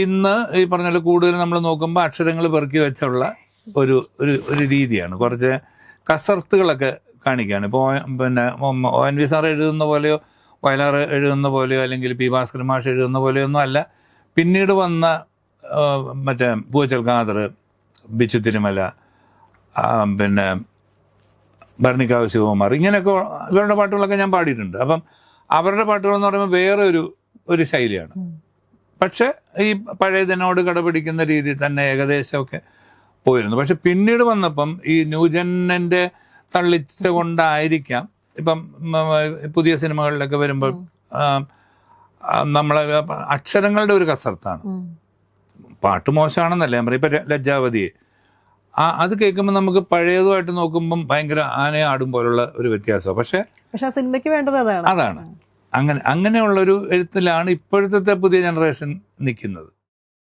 ഇന്ന് ഈ പറഞ്ഞ പോലെ കൂടുതൽ നമ്മൾ നോക്കുമ്പോൾ അക്ഷരങ്ങൾ പെറുക്കി വെച്ചുള്ള ഒരു ഒരു ഒരു രീതിയാണ്. കുറച്ച് കസർത്തുകളൊക്കെ കാണിക്കുകയാണ്. ഇപ്പോൾ പിന്നെ ONV സാർ എഴുതുന്ന പോലെയോ വയലാർ എഴുതുന്ന പോലെയോ അല്ലെങ്കിൽ പി ഭാസ്കരൻ മാഷ് എഴുതുന്ന പോലെയോ ഒന്നും അല്ല. പിന്നീട് വന്ന മറ്റേ പൂവച്ചൽ ഖാദർ, ബിച്ചു തിരുമല, പിന്നെ ഭരണിക്കാവ് ശിവകുമാർ, ഇങ്ങനെയൊക്കെ ഇവരുടെ പാട്ടുകളൊക്കെ ഞാൻ പാടിയിട്ടുണ്ട്. അപ്പം അവരുടെ പാട്ടുകൾ എന്ന് പറയുമ്പോൾ വേറെ ഒരു ശൈലിയാണ്. പക്ഷെ ഈ പഴയതിനോട് കടപിടിക്കുന്ന രീതിയിൽ തന്നെ ഏകദേശമൊക്കെ പോയിരുന്നു. പക്ഷെ പിന്നീട് വന്നപ്പം ഈ ന്യൂജനിന്റെ തള്ളിച്ച കൊണ്ടായിരിക്കാം ഇപ്പം പുതിയ സിനിമകളിലൊക്കെ വരുമ്പോൾ നമ്മളെ അക്ഷരങ്ങളുടെ ഒരു കസർത്താണ്. പാട്ട് മോശമാണെന്നല്ല ഞാൻ പറയും. ഇപ്പൊ ലജ്ജാവതിയെ അത് കേൾക്കുമ്പോൾ നമുക്ക് പഴയതുമായിട്ട് നോക്കുമ്പം ഭയങ്കര ആനയെ ആടും പോലുള്ള ഒരു വ്യത്യാസമാണ്. പക്ഷെ സിനിമയ്ക്ക് വേണ്ടത് അതാണ്. അങ്ങനെയുള്ളൊരു എഴുത്തിലാണ് ഇപ്പോഴത്തെ പുതിയ ജനറേഷൻ നിൽക്കുന്നത്.